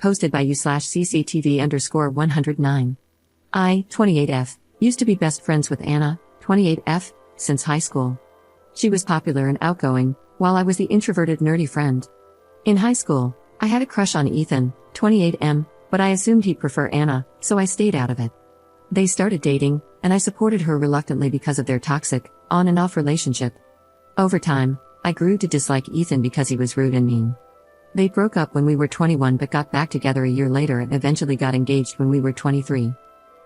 Posted by you/CCTV_109. I, 28F, used to be best friends with Anna, 28F, since high school. She was popular and outgoing, while I was the introverted nerdy friend. In high school, I had a crush on Ethan, 28M, but I assumed he'd prefer Anna, so I stayed out of it. They started dating, and I supported her reluctantly because of their toxic, on and off relationship. Over time, I grew to dislike Ethan because he was rude and mean. They broke up when we were 21 but got back together a year later and eventually got engaged when we were 23.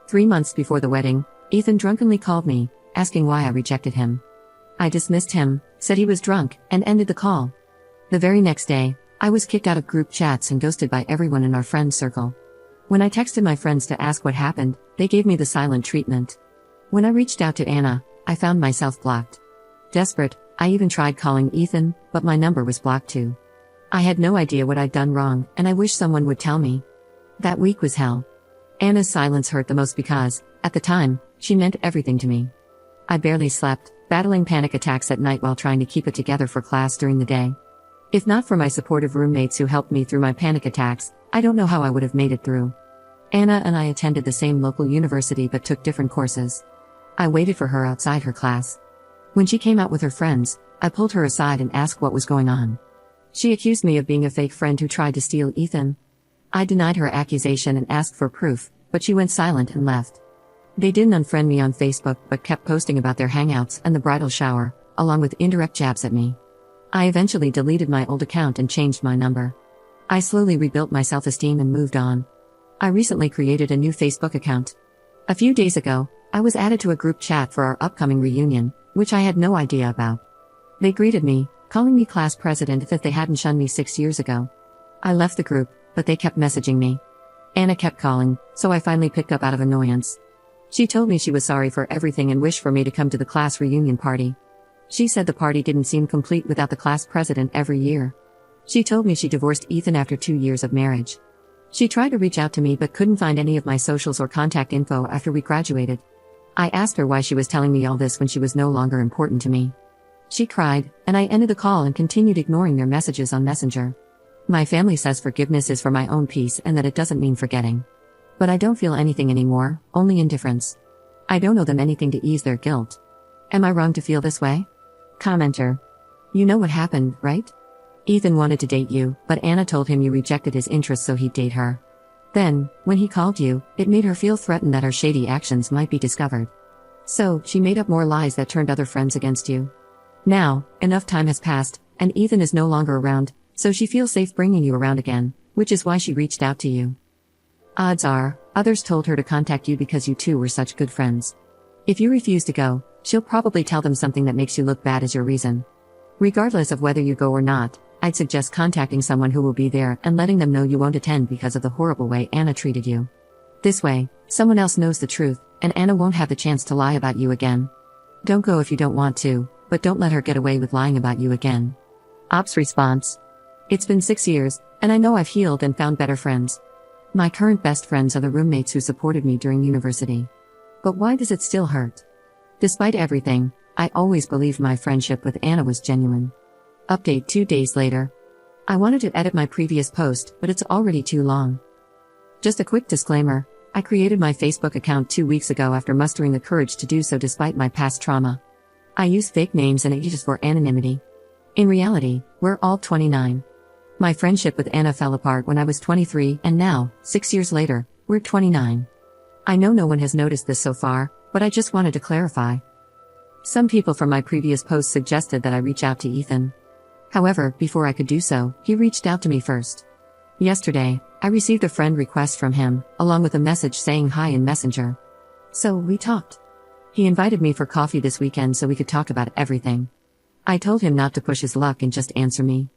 3 months before the wedding, Ethan drunkenly called me, asking why I rejected him. I dismissed him, said he was drunk, and ended the call. The very next day, I was kicked out of group chats and ghosted by everyone in our friend circle. When I texted my friends to ask what happened, they gave me the silent treatment. When I reached out to Anna, I found myself blocked. Desperate, I even tried calling Ethan, but my number was blocked too. I had no idea what I'd done wrong, and I wish someone would tell me. That week was hell. Anna's silence hurt the most because, at the time, she meant everything to me. I barely slept, battling panic attacks at night while trying to keep it together for class during the day. If not for my supportive roommates who helped me through my panic attacks, I don't know how I would have made it through. Anna and I attended the same local university but took different courses. I waited for her outside her class. When she came out with her friends, I pulled her aside and asked what was going on. She accused me of being a fake friend who tried to steal Ethan. I denied her accusation and asked for proof, but she went silent and left. They didn't unfriend me on Facebook but kept posting about their hangouts and the bridal shower, along with indirect jabs at me. I eventually deleted my old account and changed my number. I slowly rebuilt my self-esteem and moved on. I recently created a new Facebook account. A few days ago, I was added to a group chat for our upcoming reunion, which I had no idea about. They greeted me, calling me class president if they hadn't shunned me 6 years ago. I left the group, but they kept messaging me. Anna kept calling, so I finally picked up out of annoyance. She told me she was sorry for everything and wished for me to come to the class reunion party. She said the party didn't seem complete without the class president every year. She told me she divorced Ethan after 2 years of marriage. She tried to reach out to me but couldn't find any of my socials or contact info after we graduated. I asked her why she was telling me all this when she was no longer important to me. She cried, and I ended the call and continued ignoring their messages on Messenger. My family says forgiveness is for my own peace and that it doesn't mean forgetting. But I don't feel anything anymore, only indifference. I don't owe them anything to ease their guilt. Am I wrong to feel this way? Commenter. You know what happened, right? Ethan wanted to date you, but Anna told him you rejected his interest so he'd date her. Then, when he called you, it made her feel threatened that her shady actions might be discovered. So, she made up more lies that turned other friends against you. Now, enough time has passed, and Ethan is no longer around, so she feels safe bringing you around again, which is why she reached out to you. Odds are, others told her to contact you because you two were such good friends. If you refuse to go, she'll probably tell them something that makes you look bad as your reason. Regardless of whether you go or not, I'd suggest contacting someone who will be there and letting them know you won't attend because of the horrible way Anna treated you. This way, someone else knows the truth, and Anna won't have the chance to lie about you again. Don't go if you don't want to, but don't let her get away with lying about you again. Ops response. It's been 6 years, and I know I've healed and found better friends. My current best friends are the roommates who supported me during university. But why does it still hurt? Despite everything, I always believed my friendship with Anna was genuine. Update 2 days later. I wanted to edit my previous post, but it's already too long. Just a quick disclaimer, I created my Facebook account 2 weeks ago after mustering the courage to do so despite my past trauma. I use fake names and ages for anonymity. In reality, we're all 29. My friendship with Anna fell apart when I was 23 and now, 6 years later, we're 29. I know no one has noticed this so far, but I just wanted to clarify. Some people from my previous post suggested that I reach out to Ethan. However, before I could do so, he reached out to me first. Yesterday, I received a friend request from him, along with a message saying hi in Messenger. So, we talked. He invited me for coffee this weekend so we could talk about everything. I told him not to push his luck and just answer me.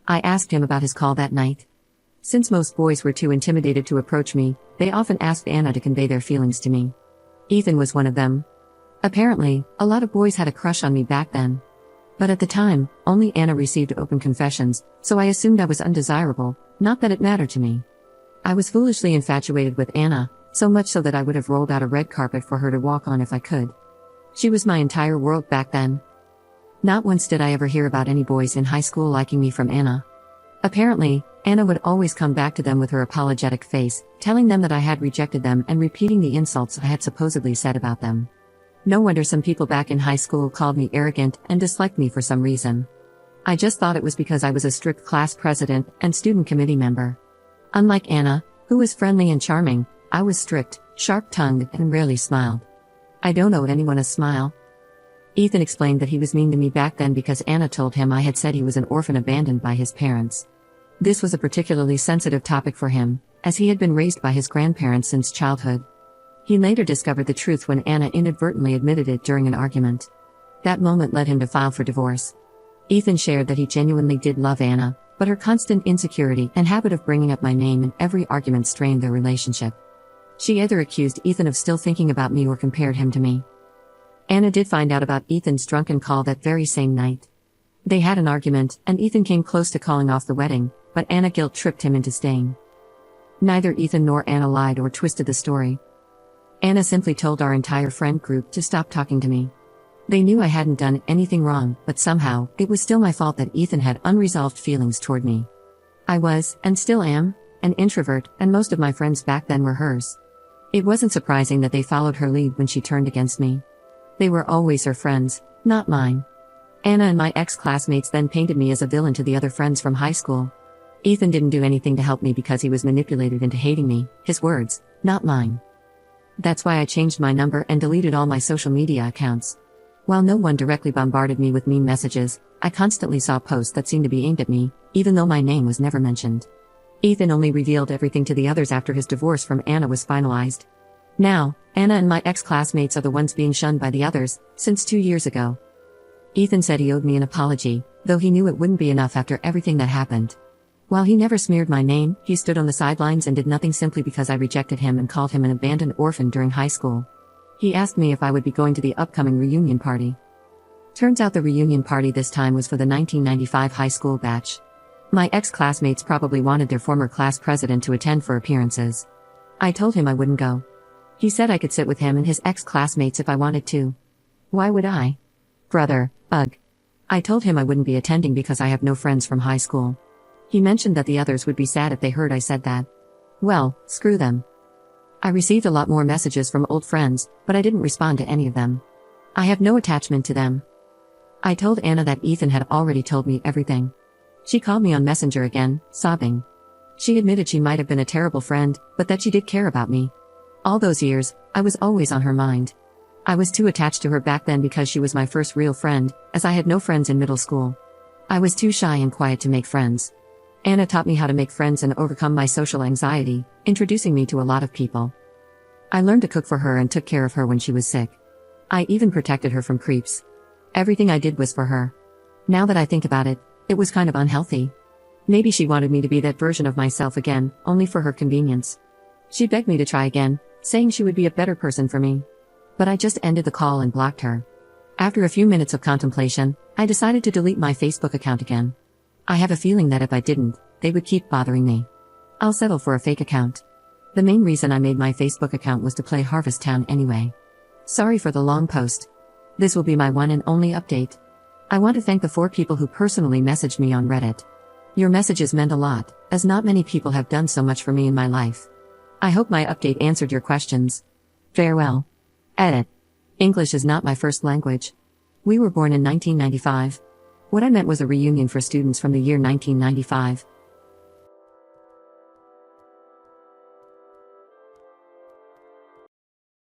I asked him about his call that night. Since most boys were too intimidated to approach me, they often asked Anna to convey their feelings to me. Ethan was one of them. Apparently, a lot of boys had a crush on me back then. But at the time, only Anna received open confessions, so I assumed I was undesirable, not that it mattered to me. I was foolishly infatuated with Anna, so much so that I would have rolled out a red carpet for her to walk on if I could. She was my entire world back then. Not once did I ever hear about any boys in high school liking me from Anna. Apparently, Anna would always come back to them with her apologetic face, telling them that I had rejected them and repeating the insults I had supposedly said about them. No wonder some people back in high school called me arrogant and disliked me for some reason. I just thought it was because I was a strict class president and student committee member. Unlike Anna, who was friendly and charming, I was strict, sharp-tongued, and rarely smiled. I don't owe anyone a smile. Ethan explained that he was mean to me back then because Anna told him I had said he was an orphan abandoned by his parents. This was a particularly sensitive topic for him, as he had been raised by his grandparents since childhood. He later discovered the truth when Anna inadvertently admitted it during an argument. That moment led him to file for divorce. Ethan shared that he genuinely did love Anna, but her constant insecurity and habit of bringing up my name in every argument strained their relationship. She either accused Ethan of still thinking about me or compared him to me. Anna did find out about Ethan's drunken call that very same night. They had an argument, and Ethan came close to calling off the wedding, but Anna guilt-tripped him into staying. Neither Ethan nor Anna lied or twisted the story. Anna simply told our entire friend group to stop talking to me. They knew I hadn't done anything wrong, but somehow, it was still my fault that Ethan had unresolved feelings toward me. I was, and still am, an introvert, and most of my friends back then were hers. It wasn't surprising that they followed her lead when she turned against me. They were always her friends, not mine. Anna and my ex-classmates then painted me as a villain to the other friends from high school. Ethan didn't do anything to help me because he was manipulated into hating me, his words, not mine. That's why I changed my number and deleted all my social media accounts. While no one directly bombarded me with mean messages, I constantly saw posts that seemed to be aimed at me, even though my name was never mentioned. Ethan only revealed everything to the others after his divorce from Anna was finalized. Now, Anna and my ex-classmates are the ones being shunned by the others, since 2 years ago. Ethan said he owed me an apology, though he knew it wouldn't be enough after everything that happened. While he never smeared my name, he stood on the sidelines and did nothing simply because I rejected him and called him an abandoned orphan during high school. He asked me if I would be going to the upcoming reunion party. Turns out the reunion party this time was for the 1995 high school batch. My ex-classmates probably wanted their former class president to attend for appearances. I told him I wouldn't go. He said I could sit with him and his ex-classmates if I wanted to. Why would I? Brother, ugh. I told him I wouldn't be attending because I have no friends from high school. He mentioned that the others would be sad if they heard I said that. Well, screw them. I received a lot more messages from old friends, but I didn't respond to any of them. I have no attachment to them. I told Anna that Ethan had already told me everything. She called me on Messenger again, sobbing. She admitted she might have been a terrible friend, but that she did care about me. All those years, I was always on her mind. I was too attached to her back then because she was my first real friend, as I had no friends in middle school. I was too shy and quiet to make friends. Anna taught me how to make friends and overcome my social anxiety, introducing me to a lot of people. I learned to cook for her and took care of her when she was sick. I even protected her from creeps. Everything I did was for her. Now that I think about it, it was kind of unhealthy. Maybe she wanted me to be that version of myself again, only for her convenience. She begged me to try again, saying she would be a better person for me. But I just ended the call and blocked her. After a few minutes of contemplation, I decided to delete my Facebook account again. I have a feeling that if I didn't, they would keep bothering me. I'll settle for a fake account. The main reason I made my Facebook account was to play Harvest Town anyway. Sorry for the long post. This will be my one and only update. I want to thank the 4 people who personally messaged me on Reddit. Your messages meant a lot, as not many people have done so much for me in my life. I hope my update answered your questions. Farewell. Edit. English is not my first language. We were born in 1995. What I meant was a reunion for students from the year 1995.